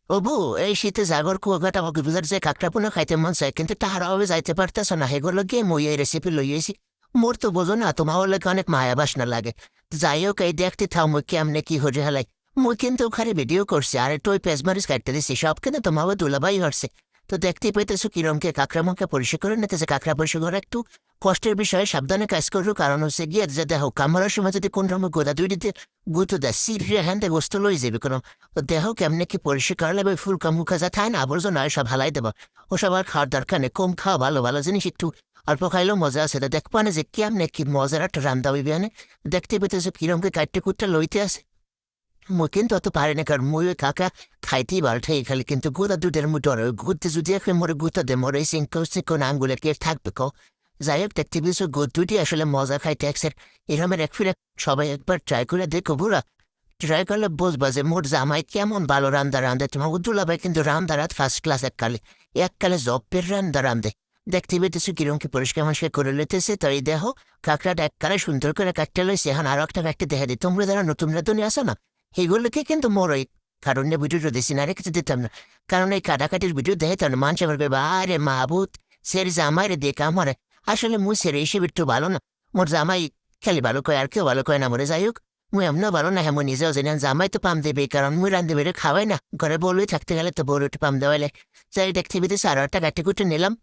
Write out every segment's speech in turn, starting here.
অবু এই শীতে জাগর কুয়াকাটা কক্সবাজার যে কাকড়া পোনা খাইতে মন চায় কিন্তু তাহার অভাবে যাইতে পারতেছ না হেগুলো গিয়ে মুই এই রেসিপি লইয়েছি। মোর তো বোঝো না তোমার লাগে অনেক মায়া বাসনা লাগে। যাই হোক এই দেখতে থাও মুই কেমনে কি হরে হেলাই। মুই কিন্তু ওখানে ভিডিও করছি আর একটু ওই পেজমারিস কাটতে দিচ্ছি সব কিন্তু তোমাকে দুলাবাই হরছে। তো দেখতেই পেতেছো কিরমকে কাকড়া মুখে পরিষ্কার করে নিতেছে কাকড়া পরিষ্কার করে একটু কষ্টের বিষয়ে সাবধানে কাজ করবো কারণ হচ্ছে গিয়ে যে দেখো কামড়ার সময় যদি কোন রকম গোদা দুই দিতে গুঁতো দেয় সিরিয়া হ্যান্ডে গোস্ত লই যাবে কোনো। তো দেহ কেমনে কি পরিষ্কার করলে ওই ফুলকা মুখা যা থায় না আবর্জনা সব হালাই দেবো। ওসব আর খাওয়ার দরকার নেই কম খাওয়া ভালো ভালো জিনিস একটু অল্প খাইলেও মজা আছে তো দেখবো না যে কেমনে কি মজার একটা রান্দা হইবে আনে। দেখতে পেতেছো কিরমকে কাটতে কুটতে লইতে আসে। মুই কিন্তু অত পারি না কারণ মুই ওই কাকা খাইতেই বাল্টাই খালি কিন্তু গোদা দুধের মুই ডরে ঘুরতে যদি এখন মোরে গুঁতো দে মোরে এই সিঙ্কো আঙ্গুলের কে থাকবে কো। যাই হোক দেখতে পেয়েছো দুটি আসলে মজা খাই ট্যাক্সের এরমের এক ফিরে সবাই একবার ট্রাই করে দেখো বুড়া। ট্রাই করলে বুঝবা যে মোর জামাই কেমন ভালো রান্দা রান্ধে তোমার দুলাভাই কিন্তু রান্দা রাত ফার্স্ট ক্লাস এককালে জব্বের রান্দা রান্ধে। দেখতে পেতেছো কিরমকে পরিষ্কার মানুষকে করে লেতেছে তো এই দেহ কাঁকড়াটা এককালে সুন্দর করে কাটতে লইছে এখন আরো একটা কাটতে দেখা দিই তোমরা যারা নতুন নতুন আসো না এগুলোকে কিন্তু মোর ওই কারণে ভিডিওটা দিছি না রেখে দিতাম না কারণ এই কাটাকাটির ভিডিও দেখে তার মানুষ আমার ভেবে আরে মাহবুত সের জামাই রে দেখ আমার আসলে মুই সেরে হিসেবে একটু ভালো না। মোর জামাই খালি ভালো কয় আর কেউ ভালো কয় না মরে যাই হোক মুই এমনও ভালো না হ্যাঁ মুই নিজেও জানি জামাই তো পাম দেবে কারণ মুই রান্ধে বেড়ে খাওয়াই না ঘরে বললেই থাকতে গেলে তো বড় একটু পাম দেওয়ালে। যাই দেখতে পেতেছি আরো একটা কাটে কুটে নিলাম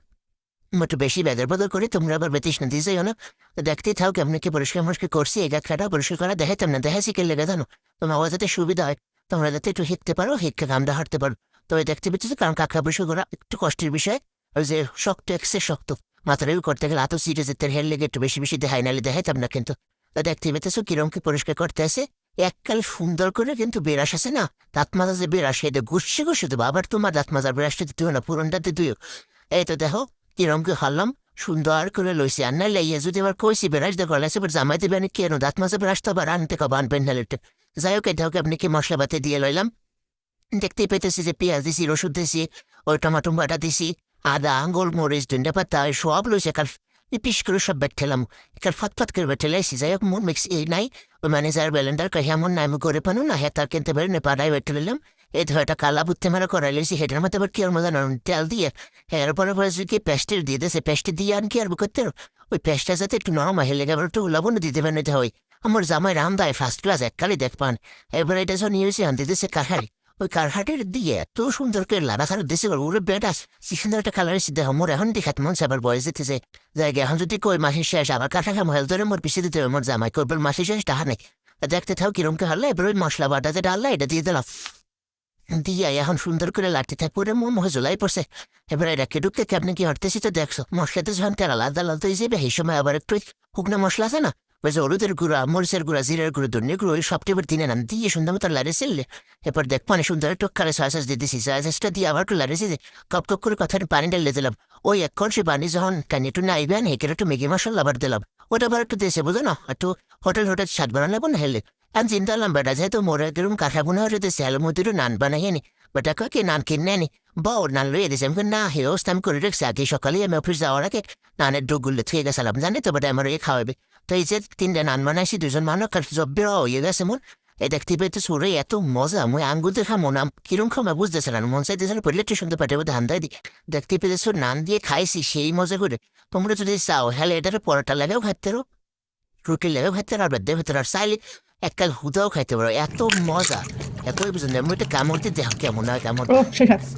একটু বেশি বেদর বদল করি তোমরা আবার বেতিস না দিয়ে যাইও না। তো দেখতেই থাও কেমন কি পরিষ্কার মুষ্কার করছি এই গাছটা পরিষ্কার করা দেখাইতাম না দেখাইছি কে লেগে জানো তোমার আবার যাতে সুবিধা হয় তোমরা যাতে একটু শিখতে পারো শিক্ষা কামটা হাঁটতে পারো। তো দেখতে পেতেছো কারণ কাঁকড়া পরিষ্কার করা একটু কষ্টের বিষয় ওই যে শক্ত এক্সের শক্ত মাথাটাই করতে গেলে এত সিটে যেতে হের লেগে একটু বেশি বেশি দেখাই নাহলে দেখাইতাম না কিন্তু। তা দেখতে পেতেছো কিরম কি পরিষ্কার করতে আসে এককাল সুন্দর করে কিন্তু বেরাস আছে না দাঁত মাজা যে বেরাস এটা গুছিয়ে গুছিয়ে দেবো আবার তোমার দাঁত মাজার বেরাসটা দিতে না পুরনটাতে তুইও। এই তো দেখো কিরমকে হারলাম সুন্দর করে লইছি আর না লাইয়া যদি আবার কইছি বেরাস দেখো লাইছে এবার জামাই দেবে আমি কেন দাঁত মাঝে বেরাস তো আবার আনতে কব আনবেন না লেটে। যাই হোক এটা হোক আপনি কি মশলা বাতে দিয়ে লইলাম দেখতেই পেতেছি যে পেঁয়াজ দিছি রসুন দিছি ওই টমাটো বাটা দিছি আদা গোলমরিচ ধনিয়া পাতা সব লইছে কাল পিস করে সব বেঠেলাম কাল ফাত করে বেঠেলাইছি যাই হোক মোর মিক্স এই নাই ওই ম্যানেজার বেলেন্ডার কে এমন নাই আমি করে পানো না হ্যাঁ তার কিনতে পারি না পাড়ায় বেঠেলাম এই ধরটা কালা বুত্তে মারা করাই লইছি হেটার মধ্যে আবার কি আর মজা না তেল দিয়ে হ্যাঁ এরপরে পরে কি পেস্টের দিয়ে দেছে পেস্ট দিয়ে আর কি আর করতে ওই পেস্টটা যাতে একটু নরম হয়ে লেগে আবার একটু লবণ দিতে পারেন এটা হয় আমার জামাই রান্দায় ফার্স্ট ক্লাস এককালে দেখ পান। এবার এটা যখন নিয়েছি আনতে দিতেছে কাহারি ওই কারহাটের দিয়ে এত সুন্দর করে লাড়া খারাপ দিছে ওরে বেটাস কি সুন্দর একটা কালার এসে দেখ মোর এখন দেখাত মন আবার বয়স যেতেছে জায়গা এখন যদি কই মাসের শেষ আবার কাঠা খাম হেল ধরে মোর পিছিয়ে দিতে হবে মোর জামাই করবেন মাসের শেষ তাহা নেই। দেখতে থাও কিরমকে হারলা এবার ওই মশলা বাটাতে ডাললা এটা দিয়ে দিলাম দিয়া এখন সুন্দর করে লাঠি থাক পরে মোর মুখে জোলাই পড়ছে। এবার এটাকে ঢুকতে কেমনি কি হরতেছি তো দেখছো মশলাতে যখন তেল আলাদা আলাদা হয়ে যাবে এই সময় আবার একটু শুকনো মশলা আছে না ওই যে হলুদের গুঁড়া মরিচের গুঁড়া জিরের গুঁড়ো ধনিয়া গুঁড়ো ওই সবটি এবার দিনে নাম দিয়ে সুন্দর মতো লাড়ে ছিললে এবার দেখ পানি সুন্দর একটু কারে সয়াস দিয়ে দিছি সয়াসটা দিয়ে আবার একটু লাড়েছি যে কপ কপ করে কথাটা পানি ঢেলে দিলাম ওই এক কলসি পানি যখন টানি একটু নাইবে আন হেঁকে একটু ম্যাগি মশলা আবার দিলাম ওটা আবার একটু দেশে বোঝো না একটু হোটেল স্বাদ বানাবো না হেলে আমি চিন্তা করলাম বেটা যেহেতু মোরে এরকম কাঠা বোনা হতে স্যালের মধ্যে একটু নান বানাই নি বেটা কয় কি নান কিনে নি বা ওর নান লইয়ে দিয়েছে আমি না হেওস্ত আমি করে রেখেছি আগে সকালে আমি অফিস যাওয়ার আগে নানের ডুগুলো থুয়ে গেছিলাম জানি তো বেটা আমার খাওয়াবে। তো এই যে তিনটা নান বানাইছি দুজন মানুষ জব্বের হয়ে গেছে মন এই দেখতে পেতে সুরে এত মজা মুই আঙ্গুল দেখা মন কিরম খামা বুঝতেছিলাম মন চাইতেছিল পড়লে টিউশন তো পাঠিয়ে ধান দেয় দিই দেখতে পেতেছো নান দিয়ে খাইছি সেই মজা করে তোমরা যদি চাও হ্যালে এটার পরোটা লাগেও খাইতে পারো রুটি লেগেও খাইতে পারো আর বেদ্যে ভেতরে আর চাইলে এককাল হুদাও খাইতে পারো এত মজা এতই বুঝলেন আমি এটা কামড়তে দেখ কেমন হয় কেমন। ও শেষ আছে।